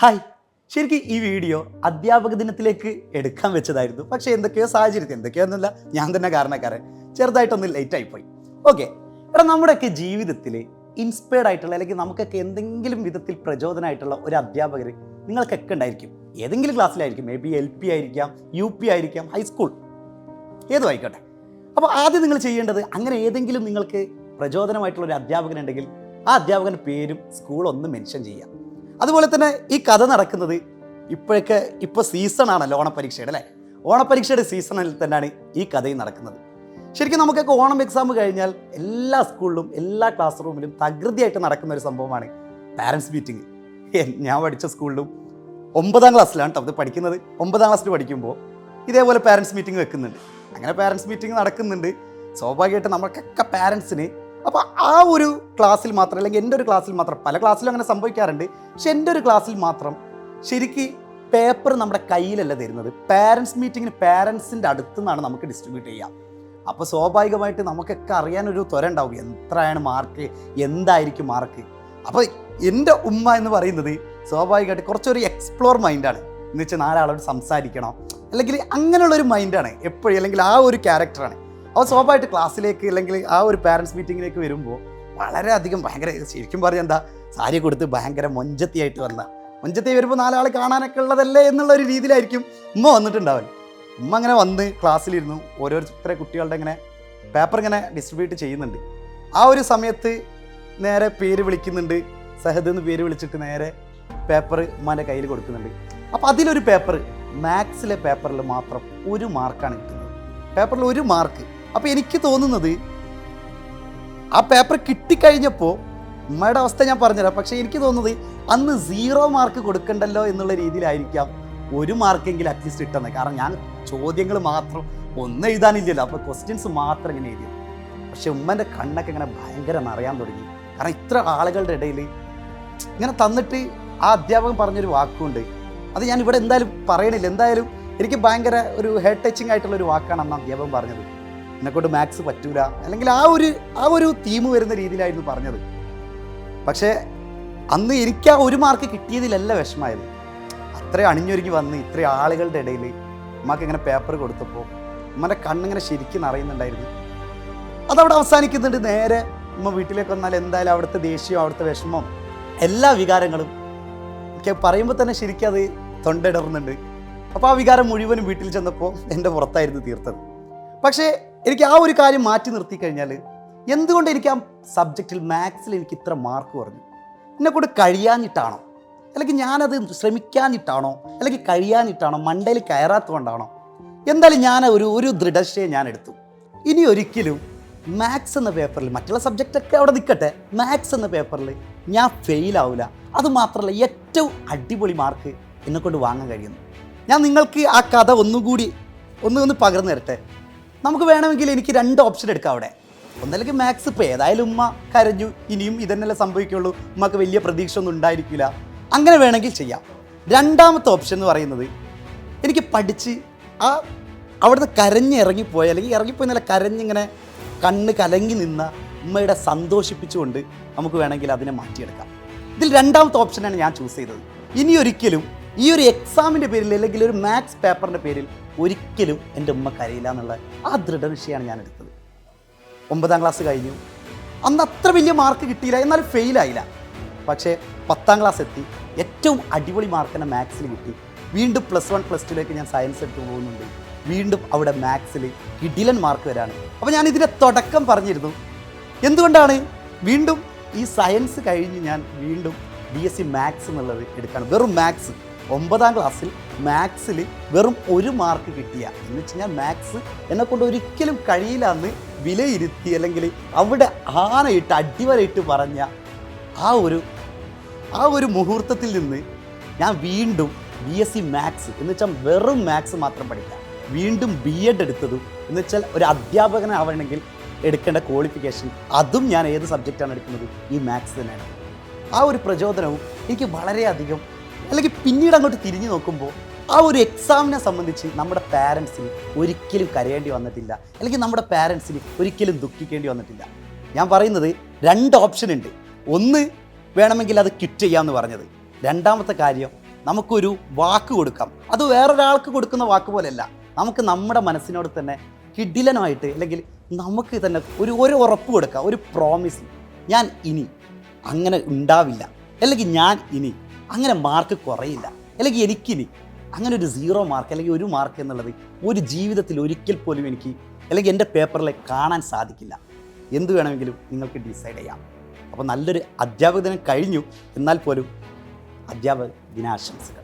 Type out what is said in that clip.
Hi, ശരിക്കും ഈ video അധ്യാപക ദിനത്തിലേക്ക് എടുക്കാൻ വെച്ചതായിരുന്നു. പക്ഷേ എന്തൊക്കെയോ സാഹചര്യത്തിൽ എന്തൊക്കെയൊന്നുമില്ല, ഞാൻ തന്നെ കാരണക്കാരൻ ചെറുതായിട്ടൊന്ന് ലേറ്റ് ആയിപ്പോയി. ഓക്കെ, എടാ നമ്മുടെയൊക്കെ ജീവിതത്തിൽ ഇൻസ്പയർഡ് ആയിട്ടുള്ള അല്ലെങ്കിൽ നമുക്കൊക്കെ എന്തെങ്കിലും വിധത്തിൽ പ്രചോദനമായിട്ടുള്ള ഒരു അധ്യാപകർ നിങ്ങൾക്കൊക്കെ ഉണ്ടായിരിക്കും. ഏതെങ്കിലും ക്ലാസ്സിലായിരിക്കും, മേ ബി LP ആയിരിക്കാം, UP ആയിരിക്കാം, ഹൈസ്കൂൾ, ഏതും ആയിക്കോട്ടെ. അപ്പോൾ ആദ്യം നിങ്ങൾ ചെയ്യേണ്ടത് അങ്ങനെ ഏതെങ്കിലും നിങ്ങൾക്ക് പ്രചോദനമായിട്ടുള്ള ഒരു അധ്യാപകനുണ്ടെങ്കിൽ ആ അധ്യാപകൻ്റെ പേരും സ്കൂളൊന്ന് മെൻഷൻ ചെയ്യാം. അതുപോലെ തന്നെ ഈ കഥ നടക്കുന്നത് ഇപ്പോൾ സീസണാണല്ലോ, ഓണപ്പരീക്ഷയുടെ അല്ലേ, ഓണപ്പരീക്ഷയുടെ സീസണിൽ തന്നെയാണ് ഈ കഥയും നടക്കുന്നത്. ശരിക്കും നമുക്കൊക്കെ ഓണം എക്സാം കഴിഞ്ഞാൽ എല്ലാ സ്കൂളിലും എല്ലാ ക്ലാസ് റൂമിലും തകൃതിയായിട്ട് നടക്കുന്ന ഒരു സംഭവമാണ് പാരൻസ് മീറ്റിംഗ്. ഞാൻ പഠിച്ച സ്കൂളിലും 9ാം ക്ലാസ്സിലാണ് കേട്ടോ അത് പഠിക്കുന്നത്. 9ാം ക്ലാസ്സിൽ പഠിക്കുമ്പോൾ ഇതേപോലെ പാരൻസ് മീറ്റിംഗ് വെക്കുന്നുണ്ട്. അങ്ങനെ പാരൻസ് മീറ്റിംഗ് നടക്കുന്നുണ്ട്. സ്വാഭാവികമായിട്ട് നമുക്കൊക്കെ പാരൻസിന് അപ്പോൾ ആ ഒരു ക്ലാസ്സിൽ മാത്രം, അല്ലെങ്കിൽ എൻ്റെ ഒരു ക്ലാസ്സിൽ മാത്രം, പല ക്ലാസ്സിലും അങ്ങനെ സംഭവിക്കാറുണ്ട്, പക്ഷെ എൻ്റെ ഒരു ക്ലാസ്സിൽ മാത്രം ശരിക്ക് പേപ്പർ നമ്മുടെ കയ്യിലല്ല തരുന്നത്. പാരൻസ് മീറ്റിങ്ങിന് പാരൻസിൻ്റെ അടുത്തു നിന്നാണ് നമുക്ക് ഡിസ്ട്രിബ്യൂട്ട് ചെയ്യാം. അപ്പോൾ സ്വാഭാവികമായിട്ട് നമുക്കൊക്കെ അറിയാനൊരു ത്വര ഉണ്ടാവും, എത്രയാണ് മാർക്ക്, എന്തായിരിക്കും മാർക്ക്. അപ്പോൾ എൻ്റെ ഉമ്മ എന്ന് പറയുന്നത് സ്വാഭാവികമായിട്ട് കുറച്ചൊരു എക്സ്പ്ലോർ മൈൻഡാണ്. എന്ന് വെച്ചാൽ നാലാളോട് സംസാരിക്കണം, അല്ലെങ്കിൽ അങ്ങനെയുള്ളൊരു മൈൻഡാണ് എപ്പോഴും, അല്ലെങ്കിൽ ആ ഒരു ക്യാരക്ടറാണ്. അപ്പോൾ സ്വാഭാവികമായിട്ട് ക്ലാസ്സിലേക്ക് അല്ലെങ്കിൽ ആ ഒരു പാരൻസ് മീറ്റിങ്ങിലേക്ക് വരുമ്പോൾ വളരെയധികം ഭയങ്കര, ശരിക്കും പറഞ്ഞാൽ എന്താ, സാരി കൊടുത്ത് ഭയങ്കര മൊഞ്ചത്തിയായിട്ട് മൊഞ്ചത്തി വരുമ്പോൾ നാലാൾ കാണാനൊക്കെ ഉള്ളതല്ലേ എന്നുള്ളൊരു രീതിയിലായിരിക്കും ഉമ്മ വന്നിട്ടുണ്ടാവും. ഉമ്മ അങ്ങനെ വന്ന് ക്ലാസ്സിലിരുന്നു ഓരോരുത്തരെ കുട്ടികളുടെ ഇങ്ങനെ പേപ്പർ ഇങ്ങനെ ഡിസ്ട്രിബ്യൂട്ട് ചെയ്യുന്നുണ്ട്. ആ ഒരു സമയത്ത് നേരെ പേര് വിളിക്കുന്നുണ്ട്, സഹദ് എന്ന് പേര് വിളിച്ചിട്ട് നേരെ പേപ്പർ ഉമ്മാൻ്റെ കയ്യിൽ കൊടുക്കുന്നുണ്ട്. അപ്പോൾ അതിലൊരു പേപ്പർ, മാത്സിലെ പേപ്പറിൽ മാത്രം 1 മാർക്കാണ് കിട്ടുന്നത്. പേപ്പറിൽ 1 മാർക്ക്. അപ്പോൾ എനിക്ക് തോന്നുന്നത് ആ പേപ്പർ കിട്ടിക്കഴിഞ്ഞപ്പോൾ ഉമ്മയുടെ അവസ്ഥ ഞാൻ പറഞ്ഞുതരാം, പക്ഷേ എനിക്ക് തോന്നുന്നത് അന്ന് 0 മാർക്ക് കൊടുക്കണ്ടല്ലോ എന്നുള്ള രീതിയിലായിരിക്കാം 1 മാർക്കെങ്കിലും അറ്റ്ലീസ്റ്റ് ഇട്ടെന്ന്. കാരണം ഞാൻ ചോദ്യങ്ങൾ മാത്രം ഒന്നും എഴുതാനില്ലല്ലോ, അപ്പോൾ ക്വസ്റ്റ്യൻസ് മാത്രം ഇങ്ങനെ എഴുതി. പക്ഷെ ഉമ്മൻ്റെ കണ്ണൊക്കെ ഇങ്ങനെ ഭയങ്കര നിറയാൻ തുടങ്ങി. കാരണം ഇത്ര ആളുകളുടെ ഇടയിൽ ഇങ്ങനെ തന്നിട്ട് ആ അധ്യാപകൻ പറഞ്ഞൊരു വാക്കുണ്ട്, അത് ഞാൻ ഇവിടെ എന്തായാലും പറയണില്ല. എന്തായാലും എനിക്ക് ഭയങ്കര ഒരു ഹെഡ് ടച്ചിങ് ആയിട്ടുള്ളൊരു വാക്കാണ് അന്ന് അധ്യാപകൻ പറഞ്ഞത്. എന്നെക്കൊണ്ട് മാത്സ് പറ്റൂല, അല്ലെങ്കിൽ ആ ഒരു തീം വരുന്ന രീതിയിലായിരുന്നു പറഞ്ഞത്. പക്ഷേ അന്ന് എനിക്ക് ആ 1 മാർക്ക് കിട്ടിയതിലല്ല വിഷമമായത്. അത്രയും അണിഞ്ഞൊരുങ്ങി വന്ന് ഇത്രയും ആളുകളുടെ ഇടയിൽ ഉമ്മക്ക് ഇങ്ങനെ പേപ്പർ കൊടുത്തപ്പോൾ ഉമ്മൻ്റെ കണ്ണിങ്ങനെ ശരിക്കും നിറയുന്നുണ്ടായിരുന്നു. അതവിടെ അവസാനിക്കുന്നുണ്ട്. നേരെ ഉമ്മ വീട്ടിലേക്ക് വന്നാൽ എന്തായാലും അവിടുത്തെ ദേഷ്യം, അവിടുത്തെ വിഷമം, എല്ലാ വികാരങ്ങളും എനിക്ക് പറയുമ്പോൾ തന്നെ ശരിക്കും അത് തൊണ്ടയിടറുന്നുണ്ട്. അപ്പോൾ ആ വികാരം മുഴുവനും വീട്ടിൽ ചെന്നപ്പോൾ എൻ്റെ പുറത്തായിരുന്നു തീർത്തത്. പക്ഷേ എനിക്ക് ആ ഒരു കാര്യം മാറ്റി നിർത്തി കഴിഞ്ഞാൽ എന്തുകൊണ്ട് എനിക്ക് ആ സബ്ജക്റ്റിൽ മാത്സിൽ എനിക്ക് ഇത്ര മാർക്ക് കുറഞ്ഞു? എന്നെക്കൂടെ കഴിയാഞ്ഞിട്ടാണോ, അല്ലെങ്കിൽ ഞാനത് ശ്രമിക്കാഞ്ഞിട്ടാണോ, അല്ലെങ്കിൽ കഴിയാഞ്ഞിട്ടാണോ, മണ്ടയിൽ കയറാത്തതുകൊണ്ടാണോ? എന്തായാലും ഞാൻ ഒരു ദൃഢനിശ്ചയം ഞാൻ എടുത്തു. ഇനി ഒരിക്കലും മാത്സ് എന്ന പേപ്പറിൽ, മറ്റുള്ള സബ്ജക്റ്റൊക്കെ അവിടെ നിൽക്കട്ടെ, മാത്സ് എന്ന പേപ്പറിൽ ഞാൻ ഫെയിലാവില്ല. അതുമാത്രമല്ല, ഏറ്റവും അടിപൊളി മാർക്ക് എന്നെക്കൊണ്ട് വാങ്ങാൻ കഴിയുന്നു. ഞാൻ നിങ്ങൾക്ക് ആ കഥ ഒന്ന് പകർന്നു തരട്ടെ. നമുക്ക് വേണമെങ്കിൽ എനിക്ക് 2 ഓപ്ഷൻ എടുക്കാം അവിടെ. ഒന്നല്ലെങ്കിൽ മാത്സ്, ഇപ്പോൾ ഏതായാലും ഉമ്മ കരഞ്ഞു, ഇനിയും ഇതന്നെല്ലാം സംഭവിക്കുള്ളൂ, ഉമ്മക്ക് വലിയ പ്രതീക്ഷ ഒന്നും ഉണ്ടായിരിക്കില്ല, അങ്ങനെ വേണമെങ്കിൽ ചെയ്യാം. 2ാമത്തെ ഓപ്ഷൻ എന്ന് പറയുന്നത്, എനിക്ക് പഠിച്ച് അവിടുന്ന് കരഞ്ഞിറങ്ങിപ്പോയി, അല്ലെങ്കിൽ ഇറങ്ങിപ്പോയി കരഞ്ഞിങ്ങനെ കണ്ണ് കലങ്ങി നിന്ന ഉമ്മയുടെ സന്തോഷിപ്പിച്ചുകൊണ്ട് നമുക്ക് വേണമെങ്കിൽ അതിനെ മാറ്റിയെടുക്കാം. ഇതിൽ 2ാമത്തെ ഓപ്ഷനാണ് ഞാൻ ചൂസ് ചെയ്തത്. ഇനി ഒരിക്കലും ഈ ഒരു എക്സാമിൻ്റെ പേരിൽ, അല്ലെങ്കിൽ ഒരു മാത്സ് പേപ്പറിൻ്റെ പേരിൽ ഒരിക്കലും എൻ്റെ ഉമ്മ കരയില്ല എന്നുള്ള ആ ദൃഢനിശ്ചയമാണ് ഞാൻ എടുത്തത്. 9ാം ക്ലാസ് കഴിഞ്ഞു. അന്ന് അത്ര വലിയ മാർക്ക് കിട്ടിയില്ല, എന്നാലും ഫെയിലായില്ല. പക്ഷേ 10ാം ക്ലാസ് എത്തി, ഏറ്റവും അടിപൊളി മാർക്ക് തന്നെ മാത്സിൽ കിട്ടി. വീണ്ടും +1 +2ലേക്ക് ഞാൻ സയൻസ് എടുത്ത് പോകുന്നുണ്ട്. വീണ്ടും അവിടെ മാത്സിൽ കിടിലൻ മാർക്ക് വരാണ്. അപ്പോൾ ഞാൻ ഇതിൻ്റെ തുടക്കം പറഞ്ഞിരുന്നു, എന്തുകൊണ്ടാണ് വീണ്ടും ഈ സയൻസ് കഴിഞ്ഞ് ഞാൻ വീണ്ടും BSc മാത്സ് എന്നുള്ളത് എടുക്കുകയാണ്. വെറും മാത്സ്, 9ാം ക്ലാസ്സിൽ മാത്സിൽ വെറും 1 മാർക്ക് കിട്ടിയ, എന്ന് വെച്ച് കഴിഞ്ഞാൽ മാത്സ് എന്നെക്കൊണ്ട് ഒരിക്കലും കഴിയില്ല എന്ന് വിലയിരുത്തി, അല്ലെങ്കിൽ അവിടെ ആനയിട്ട് അടിവരയിട്ട് പറഞ്ഞ ആ ഒരു മുഹൂർത്തത്തിൽ നിന്ന് ഞാൻ വീണ്ടും BSc മാത്സ് എന്ന് വെച്ചാൽ വെറും മാത്സ് മാത്രം പഠിക്കാം. വീണ്ടും B.Ed എടുത്തതും, എന്ന് വെച്ചാൽ ഒരു അധ്യാപകനാവണമെങ്കിൽ എടുക്കേണ്ട ക്വാളിഫിക്കേഷൻ, അതും ഞാൻ ഏത് സബ്ജക്റ്റാണ് എടുക്കുന്നത്, ഈ മാത്സ് തന്നെയാണ്. ആ ഒരു പ്രചോദനവും എനിക്ക് വളരെയധികം, അല്ലെങ്കിൽ പിന്നീട് അങ്ങോട്ട് തിരിഞ്ഞു നോക്കുമ്പോൾ ആ ഒരു എക്സാമിനെ സംബന്ധിച്ച് നമ്മുടെ പാരൻസിന് ഒരിക്കലും കരയേണ്ടി വന്നിട്ടില്ല, അല്ലെങ്കിൽ നമ്മുടെ പാരൻസിന് ഒരിക്കലും ദുഃഖിക്കേണ്ടി വന്നിട്ടില്ല. ഞാൻ പറയുന്നത് 2 ഓപ്ഷൻ ഉണ്ട്. ഒന്ന്, വേണമെങ്കിൽ അത് ക്വിറ്റ് ചെയ്യാമെന്ന് പറഞ്ഞത്. 2ാമത്തെ കാര്യം, നമുക്കൊരു വാക്ക് കൊടുക്കാം. അത് വേറൊരാൾക്ക് കൊടുക്കുന്ന വാക്ക് പോലെയല്ല, നമുക്ക് നമ്മുടെ മനസ്സിനോട് തന്നെ കിടിലനായിട്ട് അല്ലെങ്കിൽ നമുക്ക് തന്നെ ഒരു ഉറപ്പ് കൊടുക്കുക, ഒരു പ്രോമിസ്. ഞാൻ ഇനി അങ്ങനെ ഉണ്ടാവില്ല, അല്ലെങ്കിൽ ഞാൻ ഇനി അങ്ങനെ മാർക്ക് കുറയില്ല, അല്ലെങ്കിൽ എനിക്കിനി അങ്ങനെ ഒരു 0 മാർക്ക് അല്ലെങ്കിൽ 1 മാർക്ക് എന്നുള്ളത് ഒരു ജീവിതത്തിൽ ഒരിക്കൽ പോലും എനിക്ക് അല്ലെങ്കിൽ എൻ്റെ പേപ്പറിൽ കാണാൻ സാധിക്കില്ല. എന്ത് വേണമെങ്കിലും നിങ്ങൾക്ക് ഡിസൈഡ് ചെയ്യാം. അപ്പോൾ നല്ലൊരു അധ്യാപക ദിനം കഴിഞ്ഞു, എന്നാൽ പോലും അധ്യാപക ദിനാശംസകൾ.